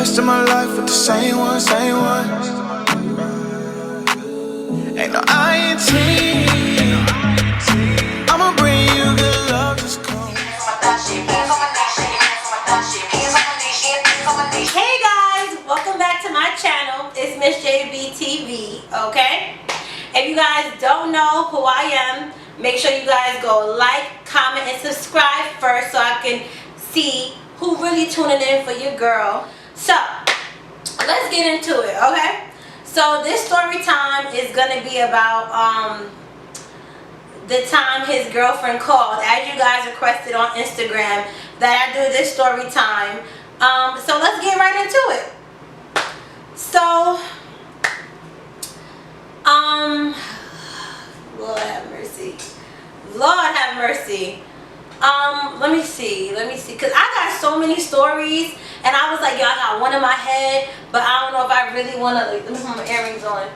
rest of my life with the same one, same one. Ain't no INT. I'ma bring you good love, just come. Hey guys, welcome back to my channel. It's Miss JB TV, okay? If you guys don't know who I am, make sure you guys go like, comment, and subscribe first so I can see who really tuning in for your girl. So, let's get into it, okay? So, this story time is going to be about the time his girlfriend called. As you guys requested on Instagram that I do this story time. So, let's get right into it. So, Lord have mercy. Lord have mercy. Let me see, because I got so many stories, and I was like, yo, I got one in my head, but I don't know if I really want to, let me put my earrings on.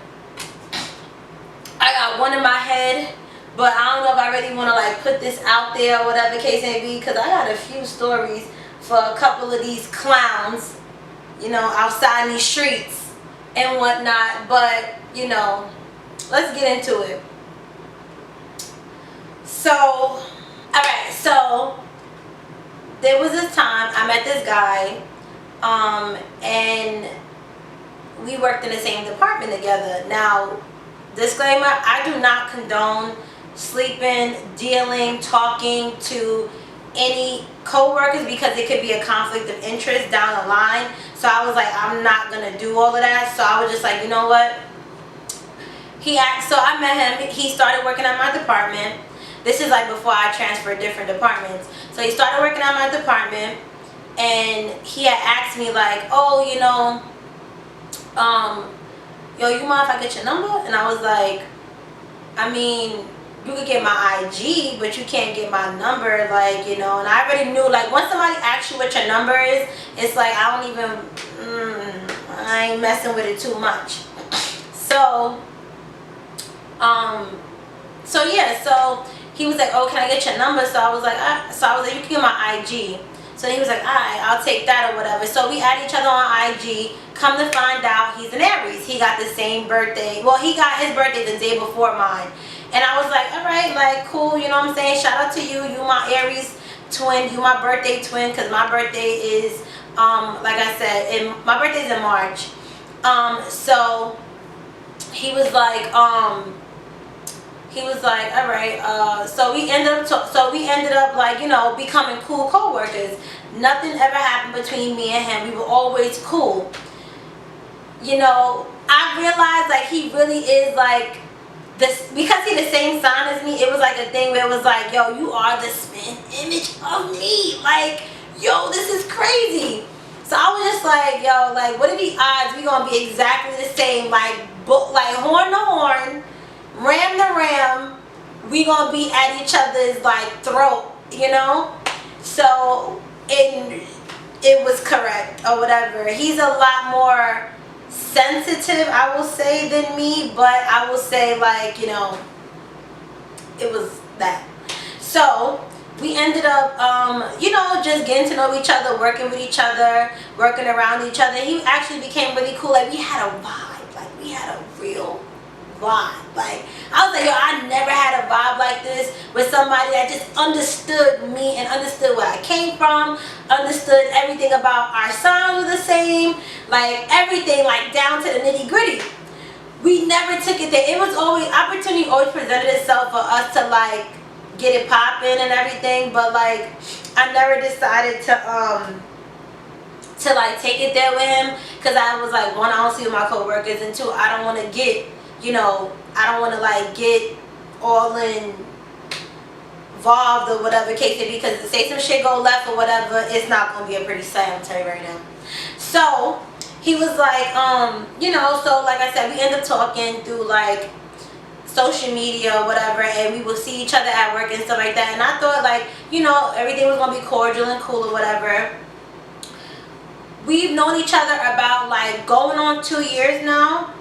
I got one in my head, but I don't know if I really want to, like, put this out there or whatever the case may be, because I got a few stories for a couple of these clowns, you know, outside in these streets and whatnot, but, you know, let's get into it. So, alright, so there was this time I met this guy, and we worked in the same department together. Now, disclaimer, I do not condone sleeping, dealing, talking to any co-workers because it could be a conflict of interest down the line. So I was like, I'm not going to do all of that. So I was just like, you know what? So I met him. He started working at my department. This is like before I transferred different departments. So he started working at my department, and he had asked me like, oh, you know, yo, you mind if I get your number? And I was like, I mean, you could get my IG, but you can't get my number, like, you know. And I already knew, like, once somebody asks you what your number is, it's like, I don't even, I ain't messing with it too much. So, yeah, so he was like, oh, can I get your number? So I was like, you can get my IG. So he was like, alright, I'll take that or whatever. So we add each other on IG. Come to find out, he's an Aries. He got the same birthday. Well, he got his birthday the day before mine. And I was like, alright, like, cool, you know what I'm saying? Shout out to you. You my Aries twin. You my birthday twin, because my birthday is, like I said, my birthday's in March. So he was like, all right. So we ended up like, you know, becoming cool co-workers. Nothing ever happened between me and him. We were always cool. You know, I realized like he really is like this, because he's the same sign as me. It was like a thing where it was like, yo, you are the spin image of me. Like, yo, this is crazy. So I was just like, yo, like, what are the odds we gonna be exactly the same? Like horn to horn, ram to ram, we gonna be at each other's like throat, you know. So it was correct or whatever. He's a lot more sensitive, I will say, than me, but I will say, like, you know, it was that. So we ended up you know, just getting to know each other, working with each other, working around each other. He actually became really cool. Like, we had a vibe. Like, we had a real vibe. Like, I was like, yo, I never had a vibe like this with somebody that just understood me and understood where I came from, understood everything about our sounds were the same, like everything, like down to the nitty gritty. We never took it there. It was always, opportunity always presented itself for us to like get it popping and everything, but like I never decided to like take it there with him, because I was like, one, I don't see with my co-workers, and two, I don't want to get, you know, I don't want to like get all involved or whatever case it be, because say some shit go left or whatever, it's not going to be a pretty sight, I'm telling you right now. So he was like, you know, so like I said, we ended up talking through like social media or whatever, and we would see each other at work and stuff like that, and I thought like, you know, everything was going to be cordial and cool or whatever. We've known each other about like going on 2 years now,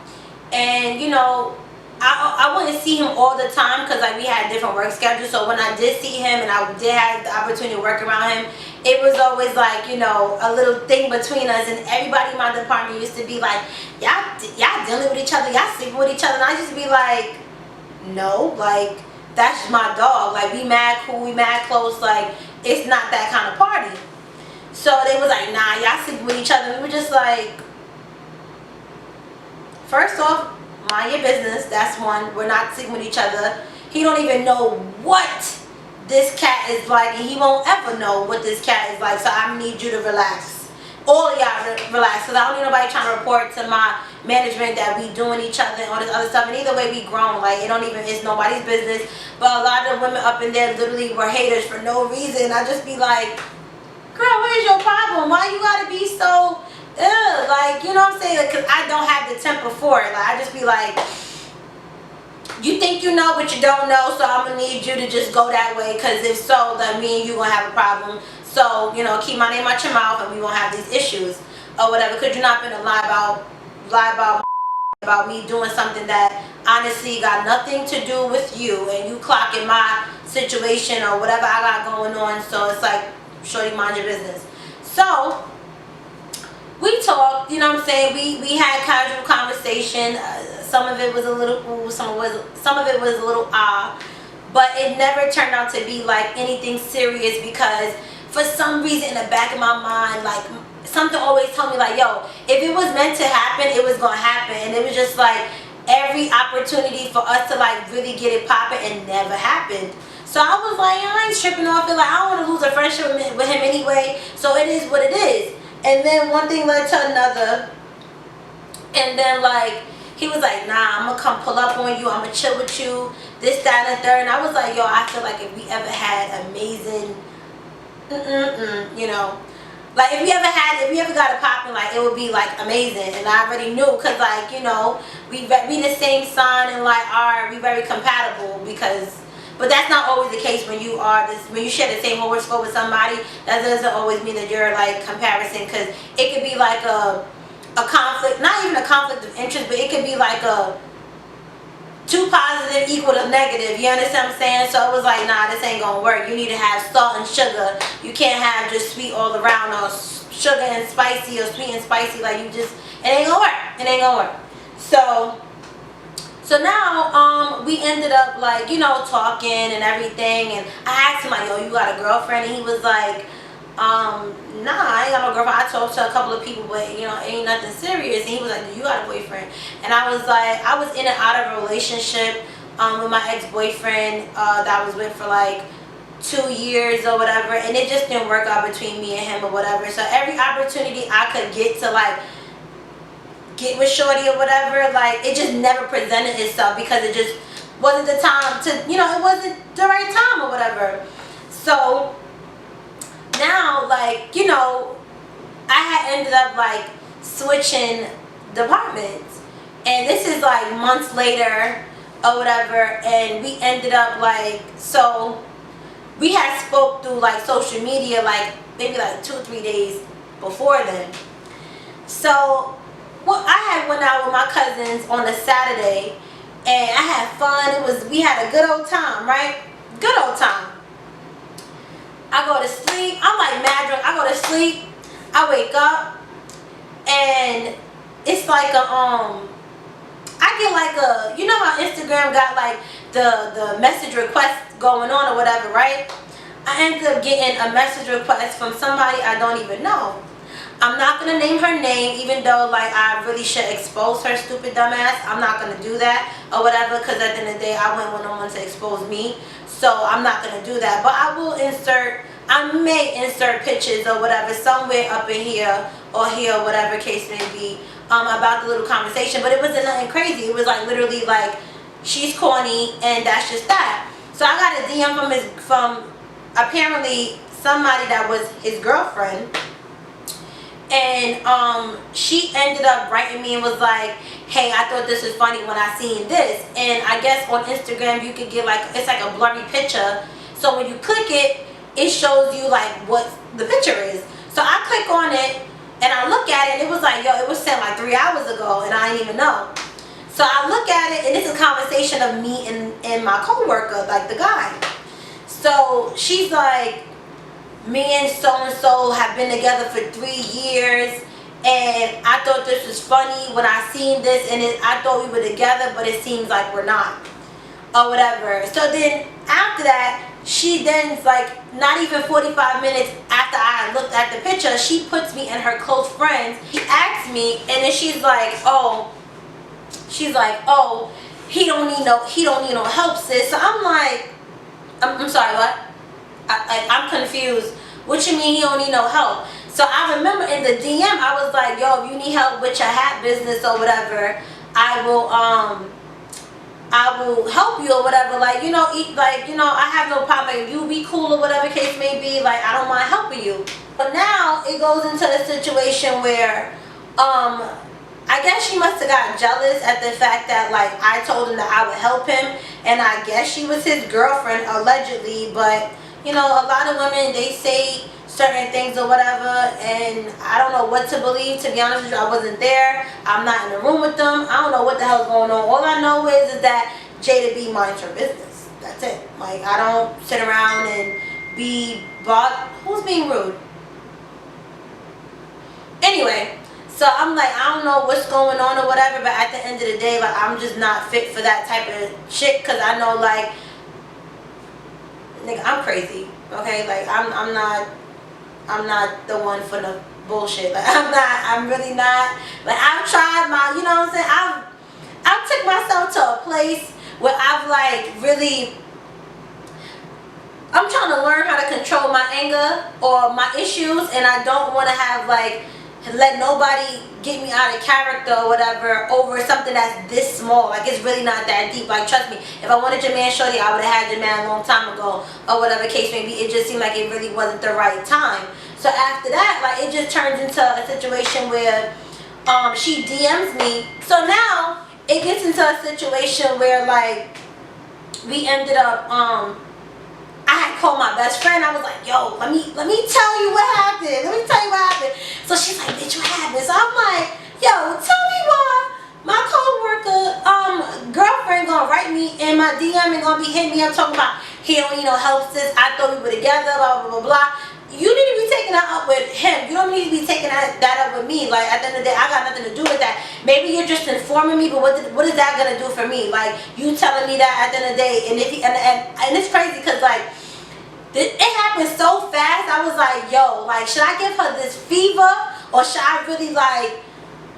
and you know, I wouldn't see him all the time because like we had different work schedules. So when I did see him and I did have the opportunity to work around him, it was always like, you know, a little thing between us. And everybody in my department used to be like, y'all dealing with each other, y'all sleeping with each other. And I just be like, no, like that's my dog. Like we mad cool, we mad close. Like it's not that kind of party. So they was like, nah, y'all sleeping with each other. And we were just like, first off, mind your business. That's one. We're not sleeping with each other. He don't even know what this cat is like, and he won't ever know what this cat is like. So I need you to relax. All of y'all relax, because I don't need nobody trying to report to my management that we doing each other and all this other stuff. And either way, we grown. Like it's nobody's business. But a lot of the women up in there literally were haters for no reason. I just be like, girl, what is your problem? Why you gotta be so like, you know what I'm saying? Because I don't have the temper for it. Like I just be like, you think you know but you don't know, so I'm gonna need you to just go that way, because if so, then me and you gonna have a problem. So, you know, keep my name out your mouth and we won't have these issues or whatever, because you're not gonna lie about me doing something that honestly got nothing to do with you, and you clocking my situation or whatever I got going on. So it's like, shorty, mind your business. So we talked, you know what I'm saying, we had casual conversation. Some of it was a little ooh, some of it was a little ah, but it never turned out to be like anything serious, because for some reason in the back of my mind, like something always told me like, yo, if it was meant to happen, it was gonna happen. And it was just like every opportunity for us to like really get it popping, and never happened. So I was like, I ain't tripping off it. Like I don't want to lose a friendship with him anyway. So it is what it is. And then one thing led to another, and then like he was like, nah, I'm gonna come pull up on you, I'm gonna chill with you, this, that, and the third. And I was like, yo, I feel like if we ever had amazing, you know, like if we ever got it popping, like it would be like amazing. And I already knew, cause like, you know, we the same sign, and like we very compatible, because. But that's not always the case when you share the same horoscope with somebody. That doesn't always mean that you're like comparison, because it could be like a conflict, not even a conflict of interest, but it could be like a two positive equal to negative. You understand what I'm saying? So it was like, nah, this ain't gonna work. You need to have salt and sugar. You can't have just sweet all around, or sugar and spicy, or sweet and spicy. Like it ain't gonna work. It ain't gonna work. So now, we ended up like, you know, talking and everything, and I asked him like, yo, you got a girlfriend? And he was like, nah, I ain't got no girlfriend. I talked to a couple of people, but you know, ain't nothing serious. And he was like, do you got a boyfriend? And I was like, I was in and out of a relationship with my ex-boyfriend that I was with for like 2 years or whatever, and it just didn't work out between me and him or whatever. So every opportunity I could get to like get with shorty or whatever, like it just never presented itself, because it just wasn't the time to, you know, it wasn't the right time or whatever. So now, like, you know, I had ended up like switching departments, and this is like months later or whatever, and we ended up like, so we had spoke through like social media like maybe like 2 or 3 days before then. So well, I had went out with my cousins on a Saturday, and I had fun. We had a good old time, right? Good old time. I go to sleep. I'm like mad drunk. I go to sleep. I wake up, and it's like I get like you know how Instagram got like the message request going on or whatever, right? I ended up getting a message request from somebody I don't even know. I'm not going to name her name, even though like I really should expose her stupid dumbass. I'm not going to do that or whatever, because at the end of the day I wouldn't want no one to expose me. So I'm not going to do that. But I may insert pictures or whatever somewhere up in here or here, whatever case may be, about the little conversation. But it wasn't nothing crazy. It was like literally like, she's corny and that's just that. So I got a DM from apparently somebody that was his girlfriend. And she ended up writing me and was like, hey, I thought this was funny when I seen this. And I guess on Instagram you could get like, it's like a blurry picture. So when you click it, it shows you like what the picture is. So I click on it and I look at it, and it was like, yo, it was sent like 3 hours ago and I didn't even know. So I look at it, and it's a conversation of me and my coworker, like the guy. So she's like, me and so have been together for 3 years, and I thought this was funny when I seen this, and I thought we were together, but it seems like we're not, or whatever. So then after that, she then's like, not even 45 minutes after I looked at the picture, she puts me in her close friends. She asks me, and then she's like, oh, he don't need no help, sis. So I'm like, I'm sorry, what? I'm confused. What you mean he don't need no help? So I remember in the DM, I was like, yo, if you need help with your hat business or whatever, I will help you or whatever. Like, I have no problem. Like, you be cool or whatever case may be. Like, I don't mind helping you. But now it goes into the situation where, I guess she must have got jealous at the fact that, like, I told him that I would help him, and I guess she was his girlfriend allegedly. But a lot of women, they say certain things or whatever, and I don't know what to believe. To be honest with you, I wasn't there. I'm not in the room with them. I don't know what the hell's going on. All I know is that Jada B minds her business. That's it. Like, I don't sit around and be bought. Who's being rude? Anyway, so I'm like, I don't know what's going on or whatever, but at the end of the day, like, I'm just not fit for that type of shit, because I know, like, nigga, I'm crazy. Okay, like, I'm not the one for the bullshit. Like, I'm really not. Like, I've tried my, you know what I'm saying? I've took myself to a place where I've, like, really, I'm trying to learn how to control my anger or my issues, and I don't want to have, like, let nobody get me out of character or whatever over something that's this small. Like, it's really not that deep. Like, trust me, if I wanted your man shorty, I would have had your man a long time ago, or whatever case may be. It just seemed like it really wasn't the right time. So after that, like, it just turns into a situation where she DMs me. So now it gets into a situation where, like, we ended up I had called my best friend. I was like, yo, let me tell you what happened. Let me tell you what happened. So she's like, bitch, what happened? So I'm like, yo, tell me why my coworker, girlfriend gonna write me in my DM and gonna be hitting me up talking about he don't need no help, sis. I thought we were together, blah, blah, blah, blah. You need to be taking that up with him. You don't need to be taking that up with me. Like, at the end of the day, I got nothing to do with that. Maybe you're just informing me, but what is that gonna do for me? Like, you telling me that at the end of the day, and it's crazy because, like, it happened so fast. I was like, yo, like, should I give her this fever, or should I really, like,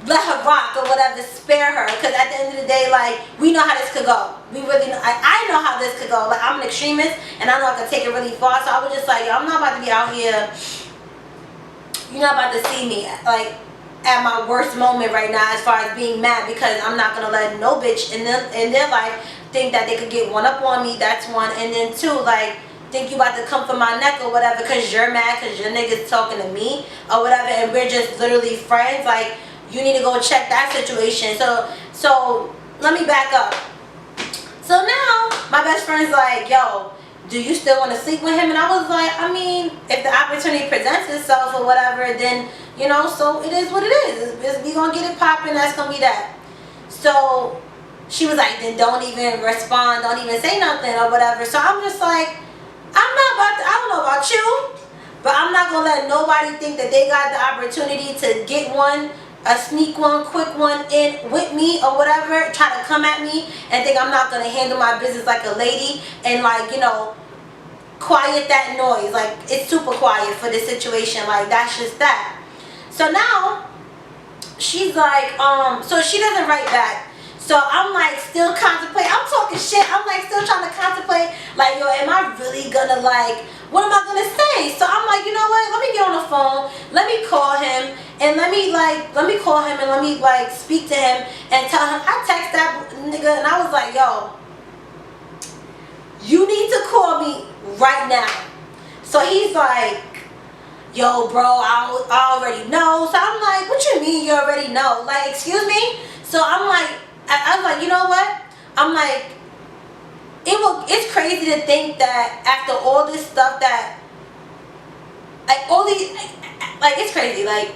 let her rock or whatever, spare her? Because at the end of the day, like, we know how this could go. We really know. I know how this could go. Like, I'm an extremist, and I know I can take it really far. So I was just like, yo, I'm not about to be out here. You're not about to see me, like, at my worst moment right now as far as being mad, because I'm not gonna let no bitch in their life think that they could get one up on me. That's one. And then two, like, think you about to come for my neck or whatever because you're mad because your nigga's talking to me or whatever, and we're just literally friends. Like, you need to go check that situation. So let me back up. So now my best friend's like, yo, do you still want to sleep with him? And I was like, I mean, if the opportunity presents itself or whatever, then, so it is what it is. We gonna get it popping. That's gonna be that. So she was like, then don't even respond, don't even say nothing or whatever. So I'm just like, I don't know about you, but I'm not gonna let nobody think that they got the opportunity to get a sneak one, quick one in with me or whatever, try to come at me and think I'm not gonna handle my business like a lady and, like, quiet that noise. Like, it's super quiet for this situation. Like, that's just that. So now she's like, so she doesn't write back. So I'm, like, still contemplating. I'm talking shit. I'm, like, still trying to contemplate, like, yo, am I really gonna, like, what am I gonna say? So I'm like, you know what? Let me get on the phone. Let me call him and let me call him and let me, like, speak to him and tell him. I text that nigga and I was like, yo, you need to call me right now. So he's like, yo, bro, I already know. So I'm like, what you mean you already know? Like, excuse me? So I'm like, I was like, you know what? I'm like, it's crazy to think that after all this stuff that, like, all these, like, it's crazy. Like,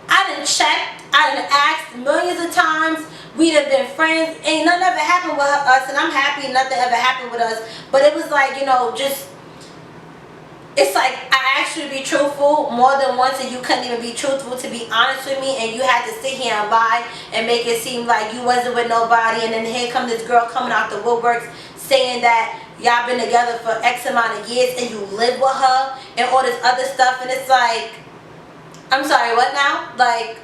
I done checked, I done asked millions of times. We done been friends. Ain't nothing ever happened with us, and I'm happy nothing ever happened with us. But it was like, you know, just, it's like I asked you to be truthful more than once and you couldn't even be truthful, to be honest with me, and you had to sit here and lie and make it seem like you wasn't with nobody, and then here come this girl coming out the woodworks saying that y'all been together for X amount of years and you live with her and all this other stuff. And it's like, I'm sorry, what now? Like,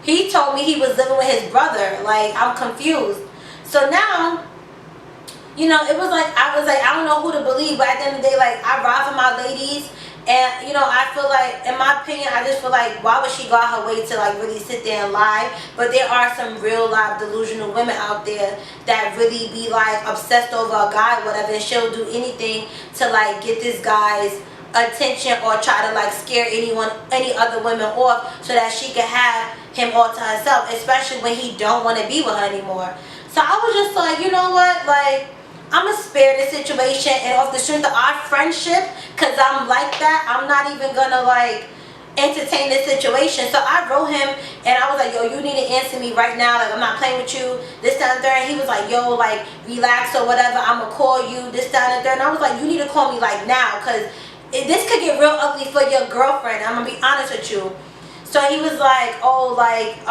he told me he was living with his brother. Like, I'm confused. So now, you know, it was like, I was like, I don't know who to believe, but at the end of the day, like, I ride for my ladies, and, you know, I feel like, in my opinion, I just feel like, why would she go out her way to, like, really sit there and lie? But there are some real live delusional women out there that really be, like, obsessed over a guy, whatever, and she'll do anything to, like, get this guy's attention or try to, like, scare any other women off so that she can have him all to herself, especially when he don't want to be with her anymore. So I was just like, you know what, like, I'm going to spare the situation, and off the strength of our friendship, because I'm like that, I'm not even going to, like, entertain this situation. So I wrote him, and I was like, yo, you need to answer me right now. Like, I'm not playing with you, this, that, and third. And he was like, yo, like, relax or whatever. I'm going to call you, this, that, and third. And I was like, you need to call me, like, now, because this could get real ugly for your girlfriend. I'm going to be honest with you. So he was like, oh, like,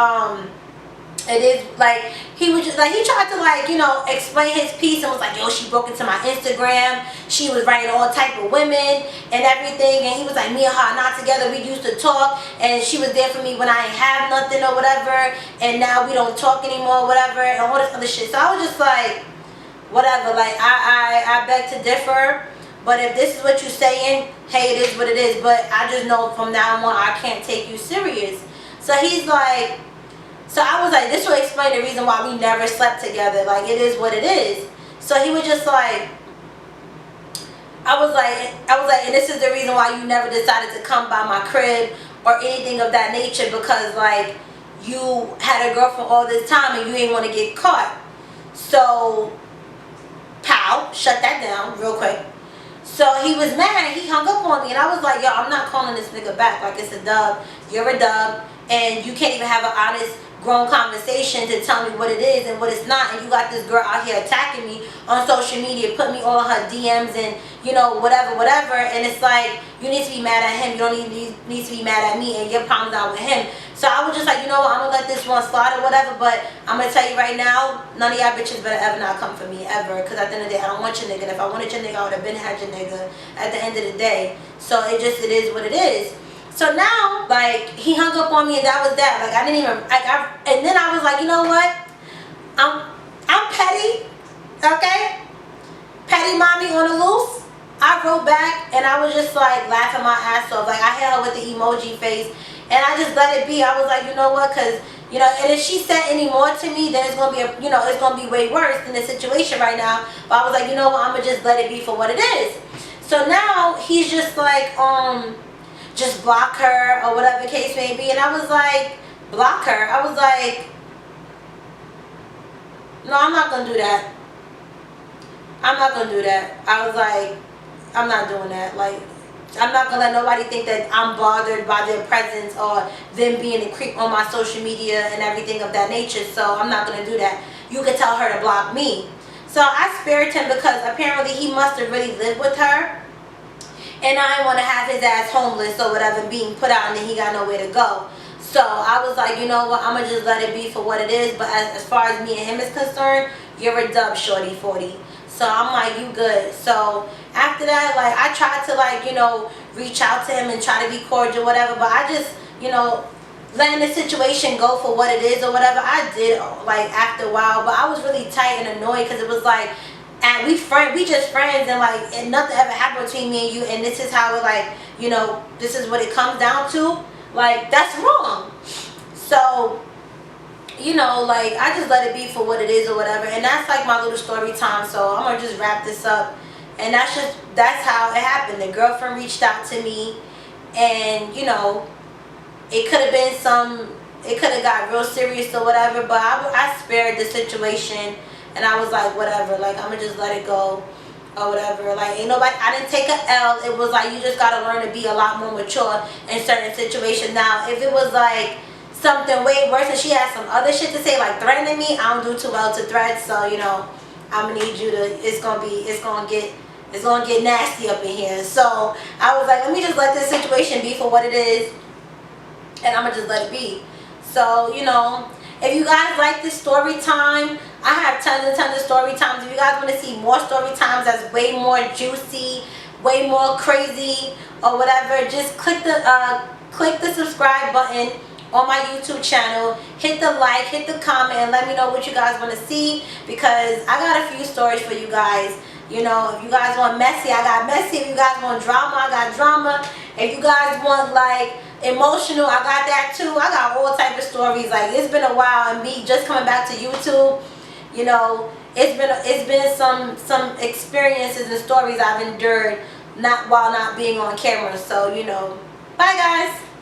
it is, like, he was just, like, he tried to, like, you know, explain his piece and was like, yo, she broke into my Instagram, she was writing all type of women and everything, and he was like, me and her are not together, we used to talk, and she was there for me when I ain't have nothing or whatever, and now we don't talk anymore, whatever, and all this other shit. So I was just like, whatever, like, I beg to differ, but if this is what you're saying, hey, it is what it is, but I just know from now on, I can't take you serious. So he's like, so I was like, this will explain the reason why we never slept together. Like, it is what it is. So he was just like, I was like, and this is the reason why you never decided to come by my crib or anything of that nature, because, like, you had a girlfriend all this time and you didn't want to get caught. So, pow, shut that down real quick. So he was mad, he hung up on me, and I was like, yo, I'm not calling this nigga back. Like, it's a dub, you're a dub, and you can't even have an honest, grown conversation to tell me what it is and what it's not, and you got this girl out here attacking me on social media, put me all in her DMs and, you know, whatever, and it's like, you need to be mad at him, you don't need to be mad at me, and your problem's out with him. So I was just like, you know what, I'm gonna let this one slide or whatever, but I'm gonna tell you right now, none of y'all bitches better ever not come for me, ever, because at the end of the day, I don't want your nigga, and if I wanted your nigga, I would have been had your nigga at the end of the day. So it is what it is. So now, like, he hung up on me, and that was that. Like, I didn't even, like, and then I was like, you know what? I'm petty, okay? Petty mommy on the loose. I wrote back, and I was just, like, laughing my ass off. Like, I hit her with the emoji face, and I just let it be. I was like, you know what? Because, you know, and if she said any more to me, then it's going to be, you know, it's going to be way worse than the situation right now. But I was like, you know what? I'm going to just let it be for what it is. So now, he's just like, just block her or whatever the case may be. And I was like, block her? I was like, no, I'm not going to do that. I'm not going to do that. I was like, I'm not doing that. Like, I'm not going to let nobody think that I'm bothered by their presence or them being a creep on my social media and everything of that nature. So I'm not going to do that. You could tell her to block me. So I spared him because apparently he must have really lived with her. And I didn't want to have his ass homeless or whatever being put out and then he got nowhere to go. So I was like, you know what, I'm going to just let it be for what it is. But as far as me and him is concerned, you're a dub, shorty 40. So I'm like, you good. So after that, like, I tried to, like, you know, reach out to him and try to be cordial, whatever. But I just, you know, letting the situation go for what it is or whatever, I did, like, after a while. But I was really tight and annoyed because it was like, and we just friends, and like, and nothing ever happened between me and you, and this is how it, like, you know, this is what it comes down to. Like, that's wrong. So, you know, like, I just let it be for what it is or whatever. And that's like my little story time. So I'm gonna just wrap this up. And that's how it happened. The girlfriend reached out to me, and, you know, it could have been it could have got real serious or whatever, but I spared the situation. And I was like, whatever, like, I'm gonna just let it go or whatever. Like, ain't nobody, I didn't take an L. It was like, you just gotta learn to be a lot more mature in certain situations. Now, if it was like something way worse, and she has some other shit to say, like threatening me. I don't do too well to threats, so you know, I'm gonna need you to. It's gonna get nasty up in here. So I was like, let me just let this situation be for what it is, and I'm gonna just let it be. So you know, if you guys like this story time, I have tons and tons of story times. If you guys want to see more story times that's way more juicy, way more crazy or whatever, just click the subscribe button on my YouTube channel. Hit the like, hit the comment, and let me know what you guys want to see, because I got a few stories for you guys. You know, if you guys want messy, I got messy. If you guys want drama, I got drama. If you guys want like emotional, I got that too. I got all type of stories. Like, it's been a while, and me just coming back to YouTube, you know, it's been some experiences and stories I've endured while not being on camera. So, you know, bye guys.